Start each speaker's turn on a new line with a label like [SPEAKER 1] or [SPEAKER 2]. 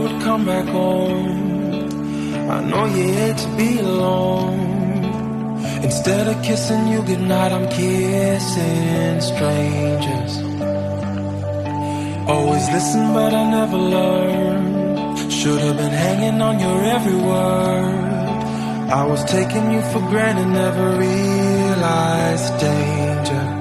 [SPEAKER 1] would come back home. I know you hate to be alone. Instead of kissing you goodnight, I'm kissing strangers. Always listen, but I never learned. Should've been hanging on your every word. I was taking you for granted, never realized danger.